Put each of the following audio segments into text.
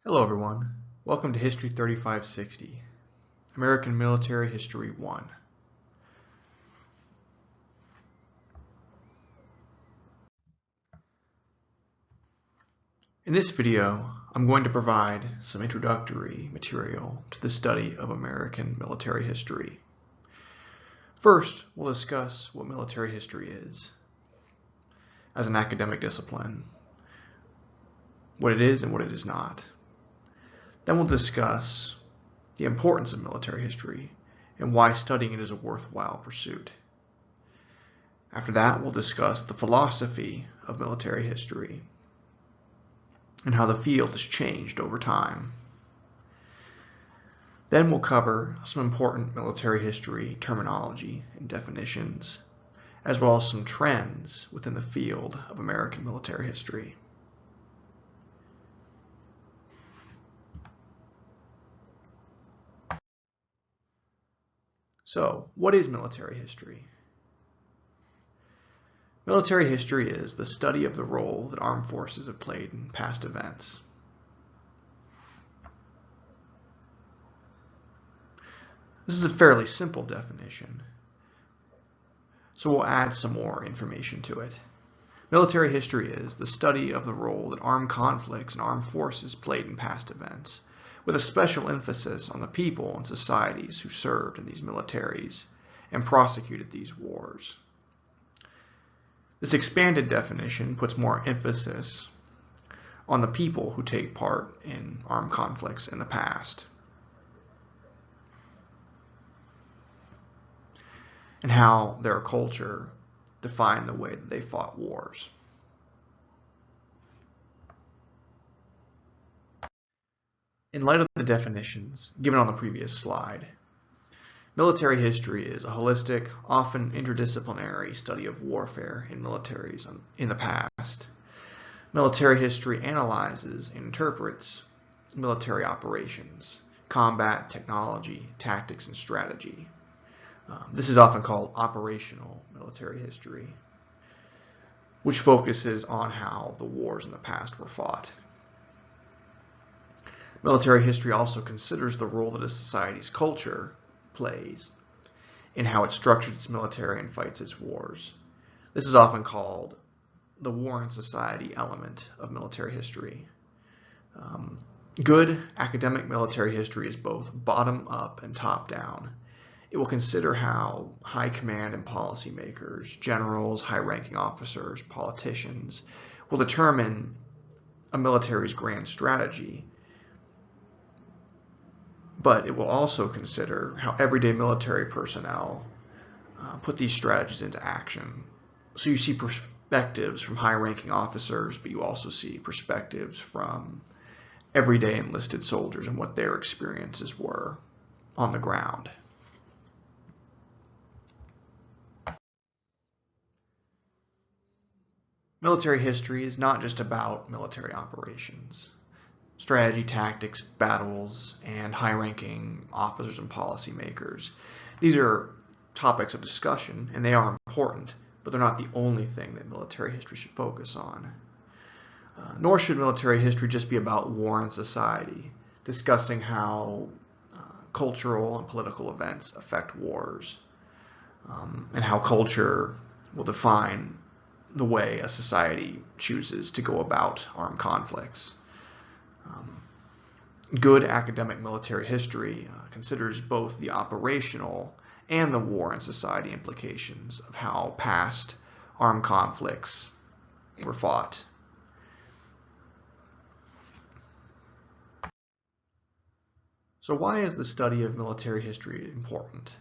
Hello everyone, welcome to History 3560, American Military History 1. In this video, I'm going to provide some introductory material to the study of American military history. First, we'll discuss what military history is as an academic discipline, what it is and what it is not. Then we'll discuss the importance of military history and why studying it is a worthwhile pursuit. After that, we'll discuss the philosophy of military history and how the field has changed over time. Then we'll cover some important military history terminology and definitions, as well as some trends within the field of American military history. So, what is military history? Military history is the study of the role that armed forces have played in past events. This is a fairly simple definition, so we'll add some more information to it. Military history is the study of the role that armed conflicts and armed forces played in past events, with a special emphasis on the people and societies who served in these militaries and prosecuted these wars. This expanded definition puts more emphasis on the people who take part in armed conflicts in the past and how their culture defined the way that they fought wars. In light of the definitions given on the previous slide, military history is a holistic, often interdisciplinary study of warfare in militaries in the past. Military history analyzes and interprets military operations, combat, technology, tactics, and strategy. This is often called operational military history, which focuses on how the wars in the past were fought. Military history also considers the role that a society's culture plays in how it structures its military and fights its wars. This is often called the war in society element of military history. Good academic military history is both bottom-up and top-down. It will consider how high command and policymakers, generals, high-ranking officers, politicians will determine a military's grand strategy, but it will also consider how everyday military personnel put these strategies into action. So you see perspectives from high-ranking officers, but you also see perspectives from everyday enlisted soldiers and what their experiences were on the ground. Military history is not just about military operations. Strategy, tactics, battles, and high-ranking officers and policymakers. These are topics of discussion, and they are important, but they're not the only thing that military history should focus on. Nor should military history just be about war and society, discussing how cultural and political events affect wars, and how culture will define the way a society chooses to go about armed conflicts. Good academic military history considers both the operational and the war and society implications of how past armed conflicts were fought. So why is the study of military history important?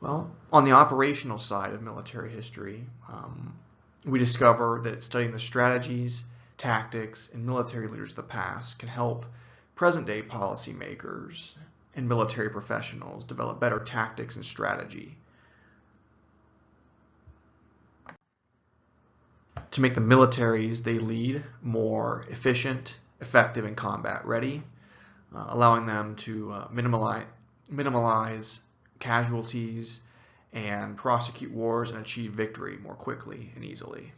Well, on the operational side of military history, we discover that studying the strategies, tactics, and military leaders of the past can help present-day policymakers and military professionals develop better tactics and strategy to make the militaries they lead more efficient, effective, and combat ready, allowing them to minimize casualties and prosecute wars and achieve victory more quickly and easily.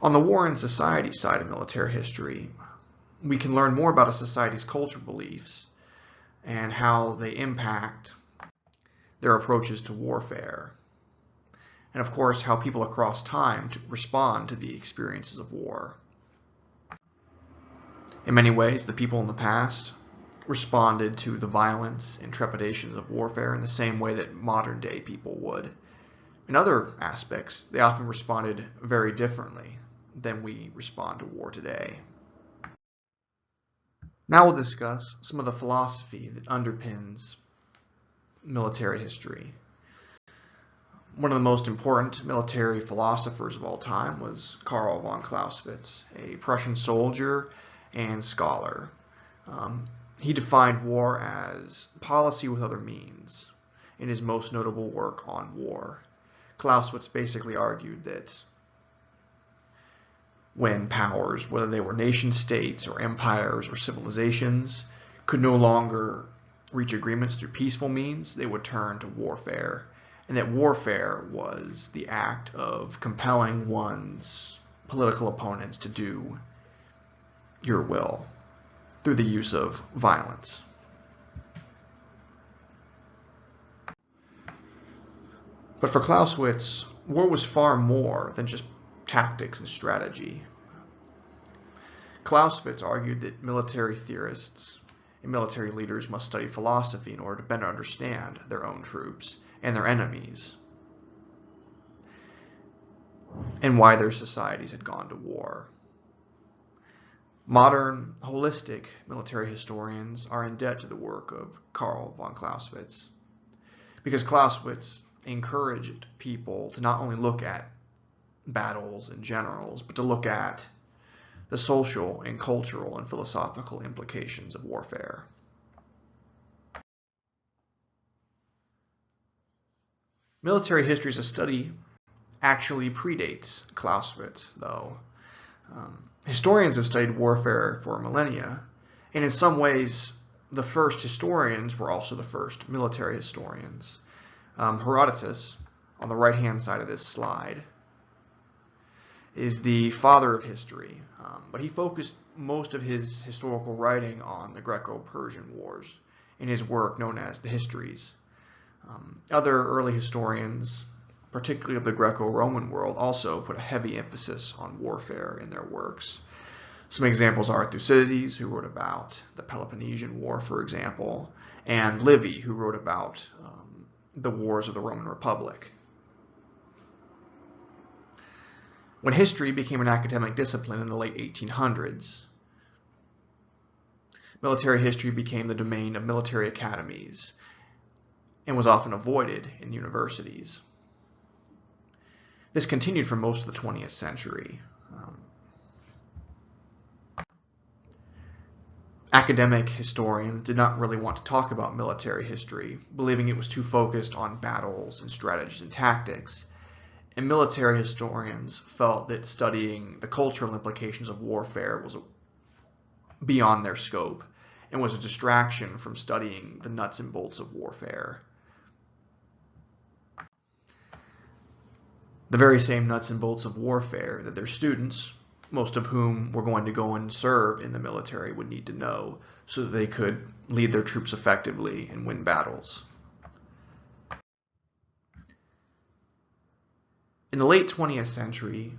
On the war and society side of military history, we can learn more about a society's cultural beliefs and how they impact their approaches to warfare, and of course how people across time respond to the experiences of war. In many ways, the people in the past responded to the violence and trepidations of warfare in the same way that modern day people would. In other aspects, they often responded very differently than we respond to war today. Now we'll discuss some of the philosophy that underpins military history. One of the most important military philosophers of all time was Karl von Clausewitz, a Prussian soldier and scholar. He defined war as policy with other means in his most notable work on war. Clausewitz basically argued that when powers, whether they were nation states or empires or civilizations, could no longer reach agreements through peaceful means, they would turn to warfare, and that warfare was the act of compelling one's political opponents to do your will through the use of violence. But for Clausewitz, war was far more than just tactics and strategy. Clausewitz argued that military theorists and military leaders must study philosophy in order to better understand their own troops and their enemies, and why their societies had gone to war. Modern, holistic military historians are in debt to the work of Karl von Clausewitz, because Clausewitz encouraged people to not only look at battles and generals, but to look at the social and cultural and philosophical implications of warfare. Military history as a study actually predates Clausewitz, though. Historians have studied warfare for millennia, and in some ways, the first historians were also the first military historians. Herodotus, on the right-hand side of this slide, is the father of history, but he focused most of his historical writing on the Greco-Persian Wars in his work known as the Histories. Other early historians, particularly of the Greco-Roman world, also put a heavy emphasis on warfare in their works. Some examples are Thucydides, who wrote about the Peloponnesian War, for example, and Livy, who wrote about the wars of the Roman Republic. When history became an academic discipline in the late 1800s, military history became the domain of military academies and was often avoided in universities. This continued for most of the 20th century. Academic historians did not really want to talk about military history, believing it was too focused on battles and strategies and tactics. And military historians felt that studying the cultural implications of warfare was beyond their scope and was a distraction from studying the nuts and bolts of warfare. The very same nuts and bolts of warfare that their students, most of whom were going to go and serve in the military, would need to know so that they could lead their troops effectively and win battles. In the late 20th century,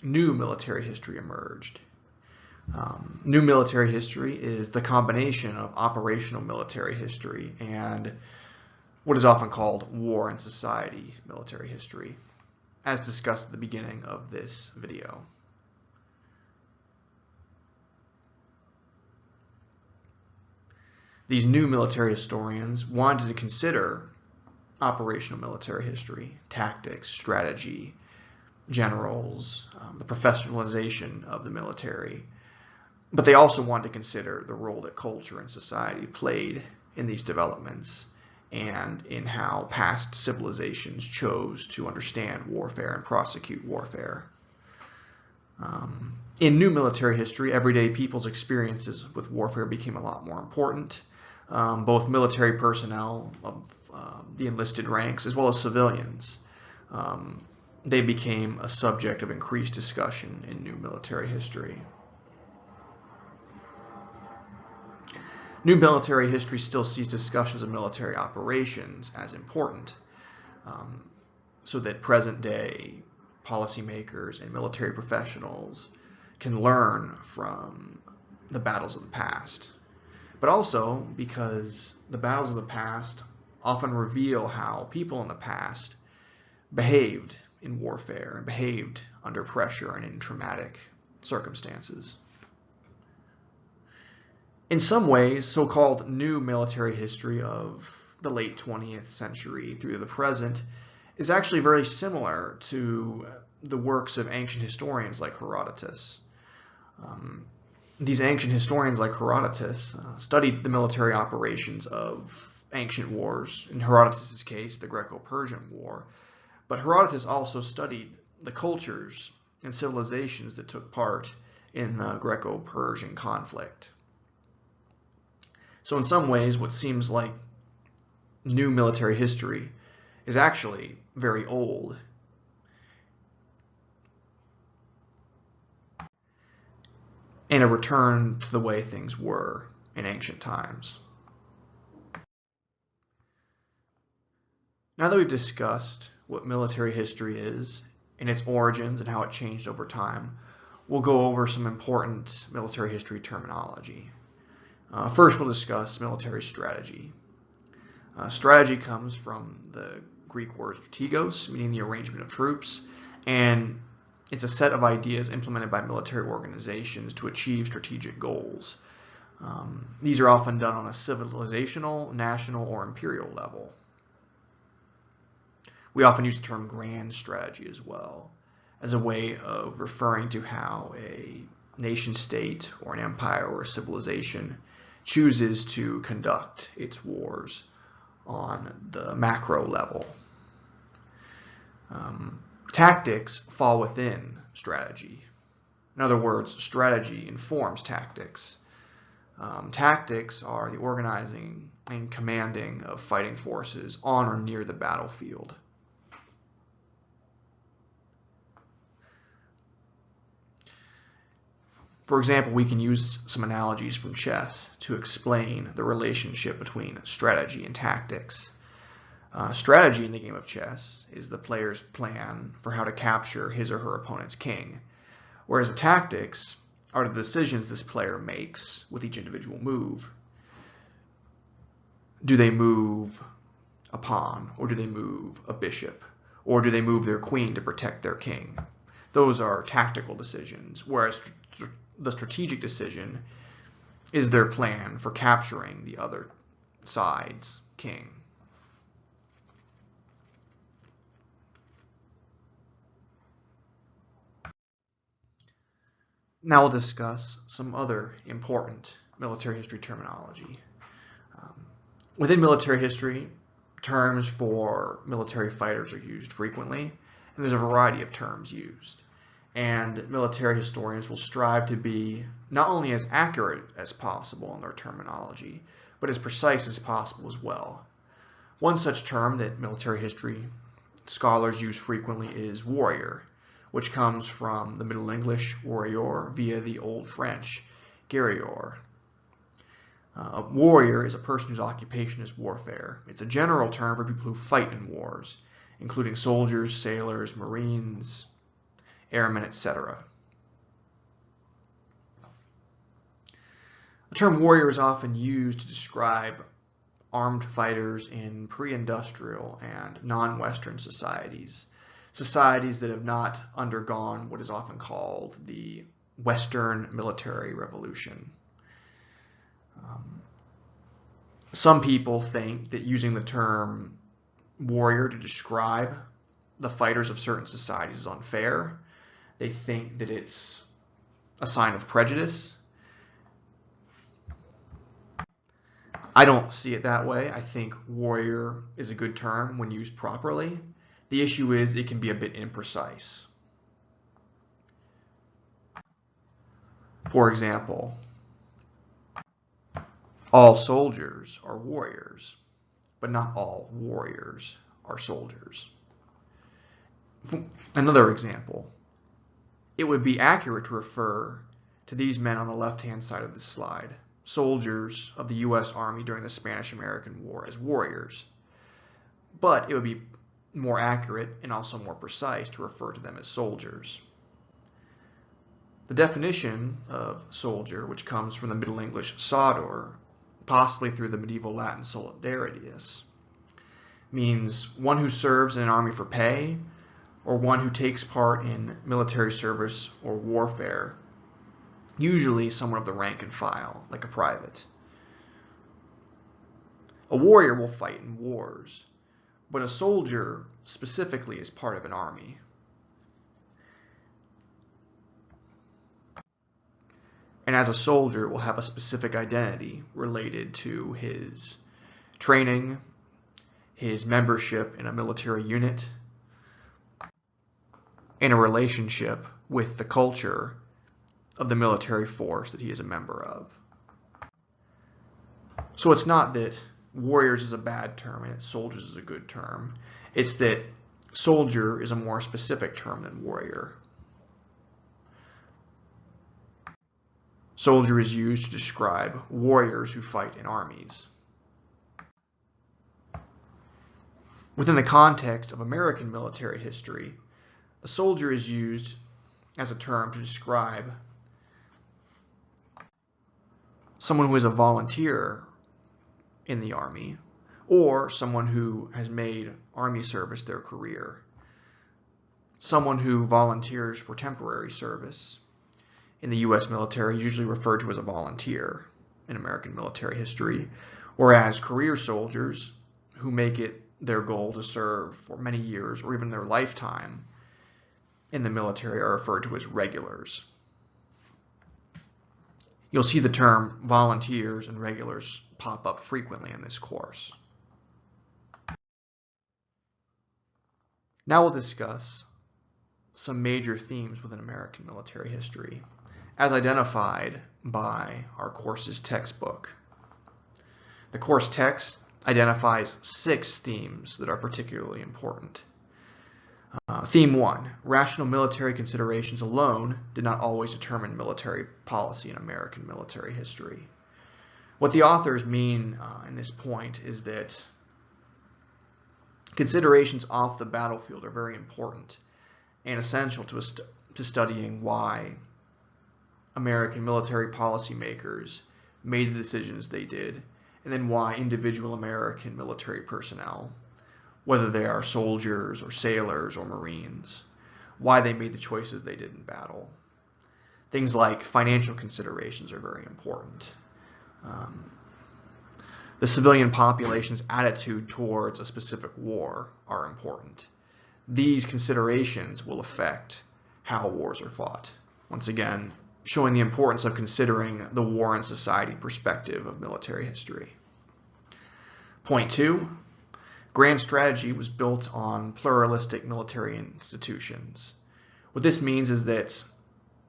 new military history emerged. New military history is the combination of operational military history and what is often called war and society military history, as discussed at the beginning of this video. These new military historians wanted to consider operational military history, tactics, strategy, generals, the professionalization of the military. But they also wanted to consider the role that culture and society played in these developments and in how past civilizations chose to understand warfare and prosecute warfare. In new military history, everyday people's experiences with warfare became a lot more important. Both military personnel of the enlisted ranks as well as civilians they became a subject of increased discussion in new military history. New military history still sees discussions of military operations as important, so that present-day policymakers and military professionals can learn from the battles of the past. But also because the battles of the past often reveal how people in the past behaved in warfare and behaved under pressure and in traumatic circumstances. In some ways, so-called new military history of the late 20th century through the present is actually very similar to the works of ancient historians like Herodotus. These ancient historians like Herodotus studied the military operations of ancient wars, in Herodotus' case, the Greco-Persian War, but Herodotus also studied the cultures and civilizations that took part in the Greco-Persian conflict. So in some ways, what seems like new military history is actually very old. And a return to the way things were in ancient times. Now that we've discussed what military history is and its origins and how it changed over time, we'll go over some important military history terminology. First, we'll discuss military strategy. Strategy comes from the Greek word strategos, meaning the arrangement of troops, and it's a set of ideas implemented by military organizations to achieve strategic goals. These are often done on a civilizational, national, or imperial level. We often use the term grand strategy as well, as a way of referring to how a nation-state or an empire or a civilization chooses to conduct its wars on the macro level. Tactics fall within strategy. In other words, strategy informs tactics. Tactics are the organizing and commanding of fighting forces on or near the battlefield. For example, we can use some analogies from chess to explain the relationship between strategy and tactics. Strategy in the game of chess is the player's plan for how to capture his or her opponent's king, whereas the tactics are the decisions this player makes with each individual move. Do they move a pawn, or do they move a bishop, or do they move their queen to protect their king? Those are tactical decisions, whereas the strategic decision is their plan for capturing the other side's king. Now we'll discuss some other important military history terminology. Within military history, terms for military fighters are used frequently, and there's a variety of terms used. And military historians will strive to be not only as accurate as possible in their terminology, but as precise as possible as well. One such term that military history scholars use frequently is warrior, which comes from the Middle English warrior via the Old French guerrier. A warrior is a person whose occupation is warfare. It's a general term for people who fight in wars, including soldiers, sailors, marines, airmen, etc. The term warrior is often used to describe armed fighters in pre-industrial and non-Western societies, societies that have not undergone what is often called the Western military revolution. Some people think that using the term warrior to describe the fighters of certain societies is unfair. They think that it's a sign of prejudice. I don't see it that way. I think warrior is a good term when used properly. The issue is it can be a bit imprecise. For example, all soldiers are warriors, but not all warriors are soldiers. Another example, it would be accurate to refer to these men on the left-hand side of this slide, soldiers of the U.S. Army during the Spanish-American War, as warriors. But it would be more accurate and also more precise to refer to them as soldiers. The definition of soldier, which comes from the Middle English soldur, possibly through the medieval Latin solidaritas, means one who serves in an army for pay, or one who takes part in military service or warfare, usually someone of the rank and file, like a private. A warrior will fight in wars, but a soldier specifically is part of an army. And as a soldier will have a specific identity related to his training, his membership in a military unit, and a relationship with the culture of the military force that he is a member of. So it's not that warriors is a bad term and soldiers is a good term. It's that soldier is a more specific term than warrior. Soldier is used to describe warriors who fight in armies. Within the context of American military history, a soldier is used as a term to describe someone who is a volunteer in the Army, or someone who has made Army service their career. Someone who volunteers for temporary service in the U.S. military is usually referred to as a volunteer in American military history, whereas career soldiers who make it their goal to serve for many years or even their lifetime in the military are referred to as regulars. You'll see the term volunteers and regulars pop up frequently in this course. Now we'll discuss some major themes within American military history, as identified by our course's textbook. The course text identifies 6 themes that are particularly important. Theme 1, rational military considerations alone did not always determine military policy in American military history. What the authors mean in this point is that considerations off the battlefield are very important and essential to studying why American military policymakers made the decisions they did, and then why individual American military personnel, whether they are soldiers or sailors or Marines, why they made the choices they did in battle. Things like financial considerations are very important. The civilian population's attitude towards a specific war are important. These considerations will affect how wars are fought. Once again, showing the importance of considering the war and society perspective of military history. Point 2, grand strategy was built on pluralistic military institutions. What this means is that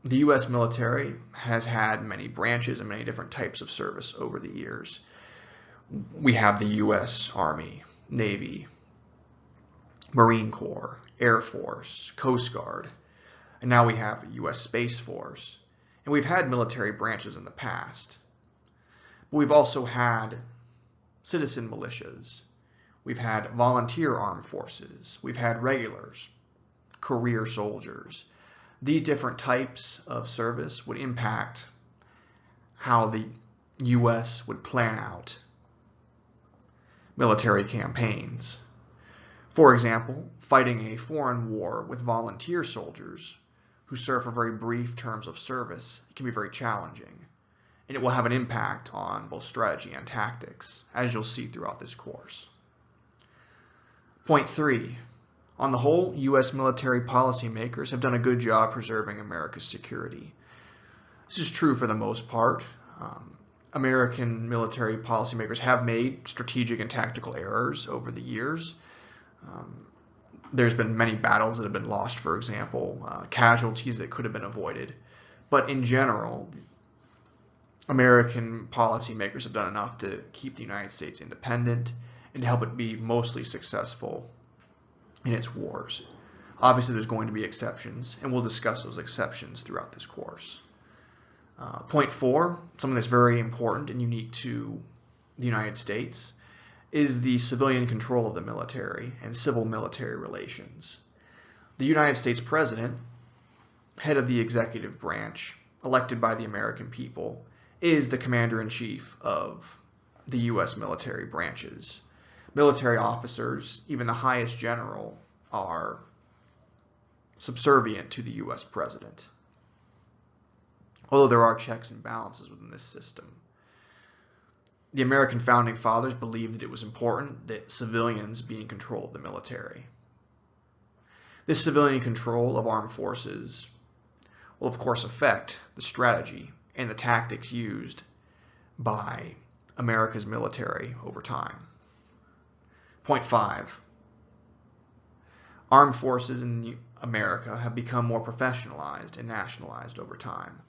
the U.S. military has had many branches and many different types of service over the years. We have the U.S. Army, Navy, Marine Corps, Air Force, Coast Guard, and now we have the U.S. Space Force. And we've had military branches in the past. But we've also had citizen militias. We've had volunteer armed forces. We've had regulars, career soldiers. These different types of service would impact how the U.S. would plan out military campaigns. For example, fighting a foreign war with volunteer soldiers who serve for very brief terms of service can be very challenging, and it will have an impact on both strategy and tactics, as you'll see throughout this course. Point 3, on the whole, U.S. military policymakers have done a good job preserving America's security. This is true for the most part. American military policymakers have made strategic and tactical errors over the years. There's been many battles that have been lost, for example, casualties that could have been avoided. But in general, American policymakers have done enough to keep the United States independent and to help it be mostly successful in its wars. Obviously, there's going to be exceptions, and we'll discuss those exceptions throughout this course. Point 4, something that's very important and unique to the United States, is the civilian control of the military and civil-military relations. The United States President, head of the executive branch, elected by the American people, is the commander-in-chief of the U.S. military branches. Military officers, even the highest general, are subservient to the U.S. president, although there are checks and balances within this system. The American founding fathers believed that it was important that civilians be in control of the military. This civilian control of armed forces will, of course, affect the strategy and the tactics used by America's military over time. Point 5. Armed forces in America have become more professionalized and nationalized over time.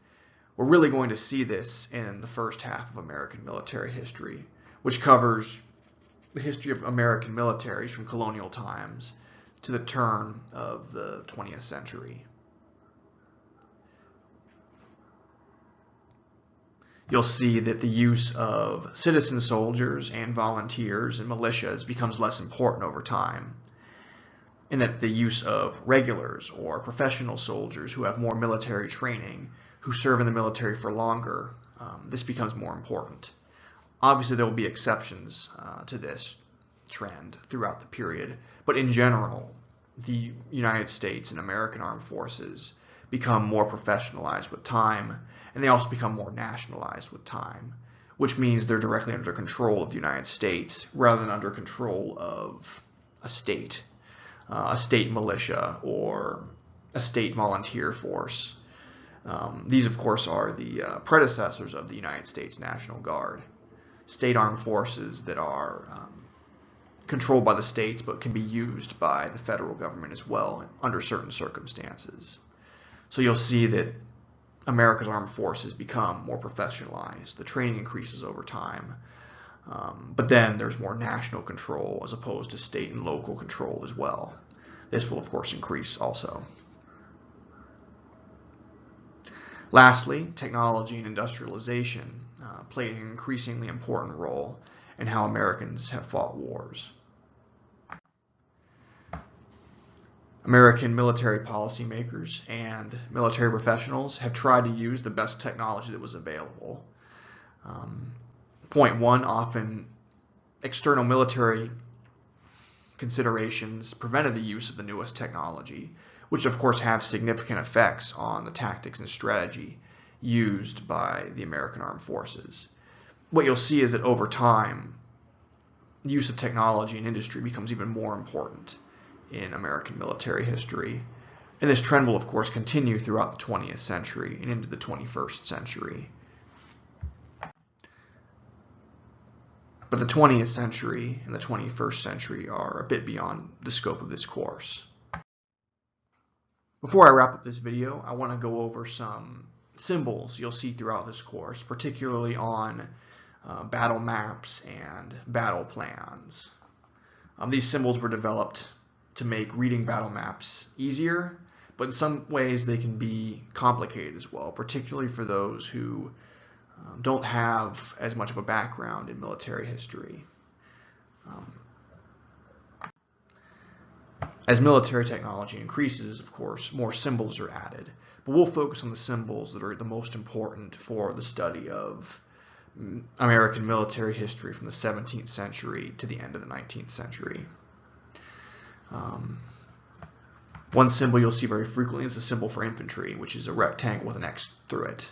We're really going to see this in the first half of American military history, which covers the history of American militaries from colonial times to the turn of the 20th century. You'll see that the use of citizen soldiers and volunteers and militias becomes less important over time, and that the use of regulars or professional soldiers who have more military training, who serve in the military for longer, this becomes more important. Obviously, there will be exceptions to this trend throughout the period, but in general, the United States and American armed forces become more professionalized with time, and they also become more nationalized with time, which means they're directly under control of the United States rather than under control of a state militia, or a state volunteer force. These, of course, are the predecessors of the United States National Guard, state armed forces that are controlled by the states but can be used by the federal government as well under certain circumstances. So you'll see that America's armed forces become more professionalized. The training increases over time, but then there's more national control as opposed to state and local control as well. This will, of course, increase also. Lastly, technology and industrialization play an increasingly important role in how Americans have fought wars. American military policymakers and military professionals have tried to use the best technology that was available. Point 1, often external military considerations prevented the use of the newest technology, which of course have significant effects on the tactics and strategy used by the American armed forces. What you'll see is that over time, the use of technology and industry becomes even more important in American military history. And this trend will, of course, continue throughout the 20th century and into the 21st century. But the 20th century and the 21st century are a bit beyond the scope of this course. Before I wrap up this video, I want to go over some symbols you'll see throughout this course, particularly on battle maps and battle plans. These symbols were developed to make reading battle maps easier, but in some ways they can be complicated as well, particularly for those who don't have as much of a background in military history. As military technology increases, of course, more symbols are added, but we'll focus on the symbols that are the most important for the study of American military history from the 17th century to the end of the 19th century. One symbol you'll see very frequently is the symbol for infantry, which is a rectangle with an X through it.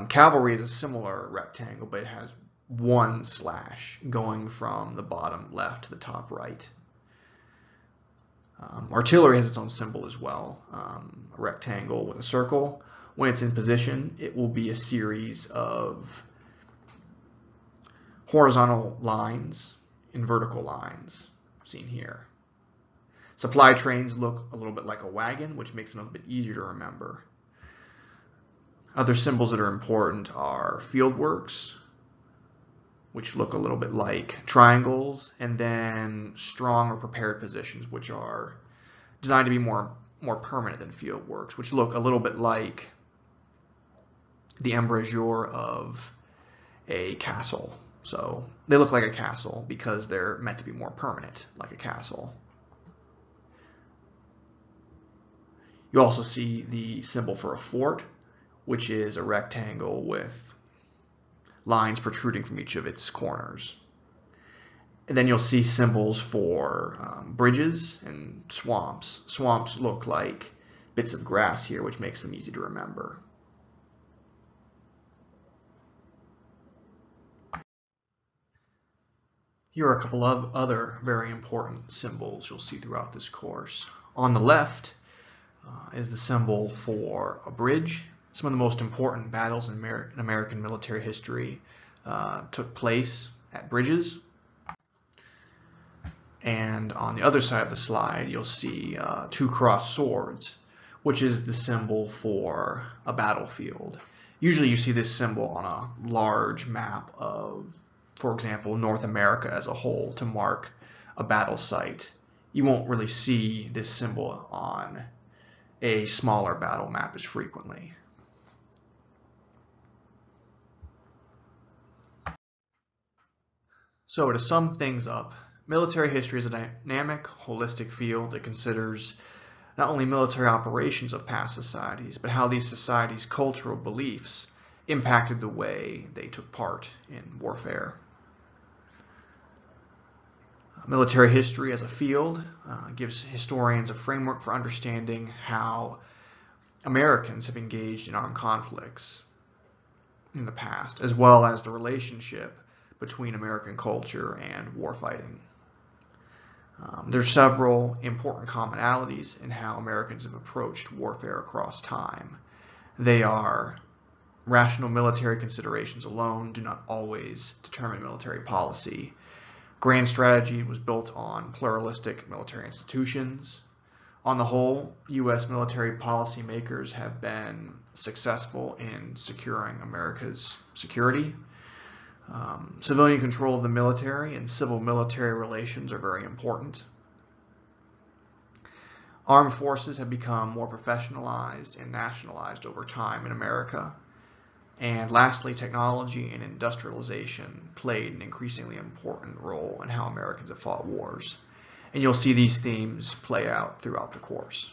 Cavalry is a similar rectangle, but it has one slash going from the bottom left to the top right. Artillery has its own symbol as well, a rectangle with a circle. When it's in position, it will be a series of horizontal lines and vertical lines, seen here. Supply trains look a little bit like a wagon, which makes them a bit easier to remember. Other symbols that are important are fieldworks, which look a little bit like triangles, and then strong or prepared positions, which are designed to be more permanent than field works, which look a little bit like the embrasure of a castle. So they look like a castle because they're meant to be more permanent, like a castle. You also see the symbol for a fort, which is a rectangle with lines protruding from each of its corners. And then you'll see symbols for bridges and swamps. Swamps look like bits of grass here, which makes them easy to remember. Here are a couple of other very important symbols you'll see throughout this course. On the left is the symbol for a bridge. Some of the most important battles in American military history took place at bridges. And on the other side of the slide, you'll see two crossed swords, which is the symbol for a battlefield. Usually you see this symbol on a large map of, for example, North America as a whole to mark a battle site. You won't really see this symbol on a smaller battle map as frequently. So to sum things up, military history is a dynamic, holistic field that considers not only military operations of past societies, but how these societies' cultural beliefs impacted the way they took part in warfare. Military history as a field gives historians a framework for understanding how Americans have engaged in armed conflicts in the past, as well as the relationship between American culture and warfighting. There's several important commonalities in how Americans have approached warfare across time. They are rational military considerations alone do not always determine military policy. Grand strategy was built on pluralistic military institutions. On the whole, U.S. military policymakers have been successful in securing America's security. Civilian control of the military and civil-military relations are very important. Armed forces have become more professionalized and nationalized over time in America. And lastly, technology and industrialization played an increasingly important role in how Americans have fought wars. And you'll see these themes play out throughout the course.